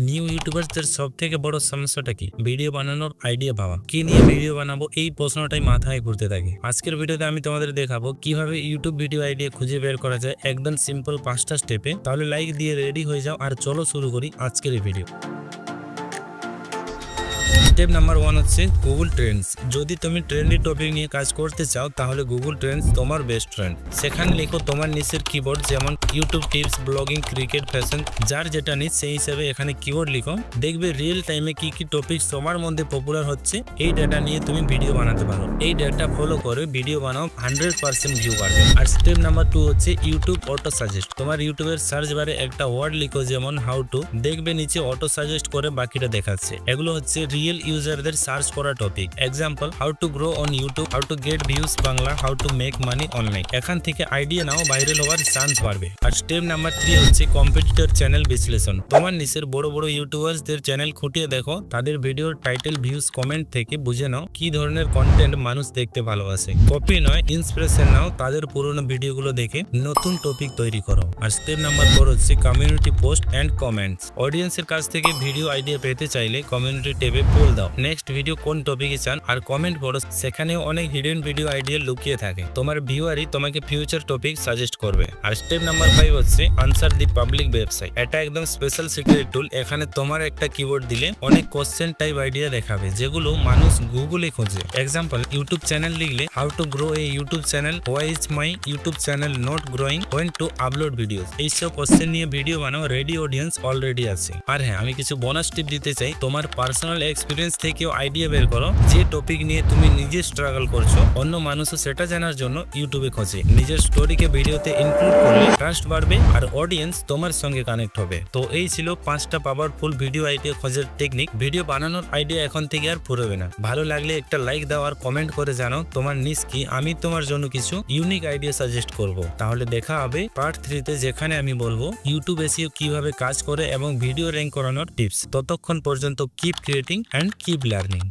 New ইউটিউবারদের সবথেকে বড় সমস্যাটা কি? ভিডিও বানানোর আইডিয়া পাওয়া। কি নিয়ে ভিডিও বানাবো এই প্রশ্নটাই মাথায় ঘুরতে থাকে। আজকের ভিডিওতে আমি তোমাদের দেখাবো কিভাবে ইউটিউব ভিডিও আইডিয়া খুঁজে বের করা যায় একদম সিম্পল 5টা স্টেপে। তাহলে লাইক দিয়ে রেডি হয়ে যাও আর চলো শুরু করি আজকের এই ভিডিও। স্টেপ নাম্বার 1 হচ্ছে গুগল ট্রেন্ডস। যদি তুমি ট্রেন্ডি টপিক নিয়ে কাজ করতে চাও তাহলে গুগল ট্রেন্ডস তোমার বেস্ট ফ্রেন্ড। সেখানে লিখো তোমার নিচের কিবোর্ড, যেমন YouTube tips, blogging, cricket, fashion, যার যেটা নিচ সেই হিসেবে এখানে কিবোর্ড লিখো। দেখবে রিয়েল টাইমে কি কি টপিক তোমার মধ্যে পপুলার হচ্ছে, এই ডাটা নিয়ে তুমি ভিডিও বানাতে পারো। এই ডাটা ফলো করে ভিডিও বানাও, 100% ভিউ বাড়বে। আর স্টেপ নাম্বার 2 হচ্ছে ইউটিউব অটো সাজেস্ট। তোমার ইউটিউবের সার্চ বারে একটা ওয়ার্ড লিখো, যেমন হাউ টু, দেখবে নিচে অটো সাজেস্ট করে বাকিটা দেখাচ্ছে। এগুলো হচ্ছে রিয়েল ইউজারদের সার্চ করা topic. Example, how to grow on YouTube, how to get views Bangla, how to make money online. এখান থেকে আইডিয়া নাও, ভাইরাল হওয়ার চান্স বাড়বে। আর স্টেপ নাম্বার 3 হচ্ছে কম্পিটিটর চ্যানেল বিশ্লেষণ। তোমার নিচের বড় বড় ইউটিউবারদের চ্যানেল খুঁটিয়ে দেখো, তাদের ভিডিওর টাইটেল, ভিউজ, কমেন্ট থেকে বুঝে নাও কি ধরনের কন্টেন্ট মানুষ দেখতে ভালোবাসে। কপি নয়, ইন্সপিরেশন নাও, তাদের পুরোনো ভিডিওগুলো দেখে নতুন টপিক তৈরি করো। আর স্টেপ নাম্বার 4 হচ্ছে কমিউনিটি পোস্ট এন্ড কমেন্টস। অডিয়েন্সের কাছ থেকে ভিডিও আইডিয়া পেতে চাইলে কমিউনিটি ট্যাবে পোল দাও, নেক্সট ভিডিও কোন টপিকে চান, আর কমেন্ট পড়ো। সেখানেও অনেক হিডেন ভিডিও আইডিয়া লুকিয়ে থাকে। তোমার ভিউয়ারই তোমাকে ফিউচার টপিক সাজেস্ট করবে। আর স্টেপ নাম্বার 5 হচ্ছে আনসার দি পাবলিক ওয়েবসাইট। এটা একদম স্পেশাল সিক্রেট টুল। এখানে তোমার একটা কিওয়ার্ড দিলে অনেক কোশ্চেন টাইপ আইডিয়া দেখাবে, যেগুলো মানুষ গুগলে খোঁজে। এক্সাম্পল, ইউটিউব চ্যানেল লিখলে how to grow a YouTube channel, why is my YouTube channel not growing, when to upload videos. এইসব কোশ্চেন নিয়ে ভিডিও বানাও, রেডি অডিয়েন্স অলরেডি আছে। আর হ্যাঁ, আমি কিছু বোনাস টিপ দিতে চাই। তোমার পার্সোনাল এক্সপিরিয়েন্স থেকেও আইডিয়া বের করো। যে টপিক নিয়ে তুমি নিজে স্ট্রাগল করছো, অন্য মানুষও সেটা জানার জন্য ইউটিউবে খোঁজে। নিজের স্টোরিকে ভিডিওতে ইনক্লুড করলে ট্রাস্ট বাড়বে আর অডিয়েন্স তোমার সঙ্গে কানেক্ট হবে। তো এই ছিল 5টা পাওয়ারফুল ভিডিও আইডিয়া খোঁজার টেকনিক। ভিডিও বানানোর আইডিয়া এখন থেকে আর ফুরবে না। ভালো লাগলে একটা লাইক দাও আর কমেন্ট করে জানাও তোমার নিজ কি। আমি তোমার জন্য কিছু ইউনিক আইডিয়া সাজেস্ট করব। তাহলে দেখা হবে পার্ট 3 তে, যেখানে আমি বলবো ইউটিউব এসইও কিভাবে কাজ করে এবং ভিডিও র্যাঙ্ক করানোর টিপস। ততক্ষণ পর্যন্ত keep creating and keep learning.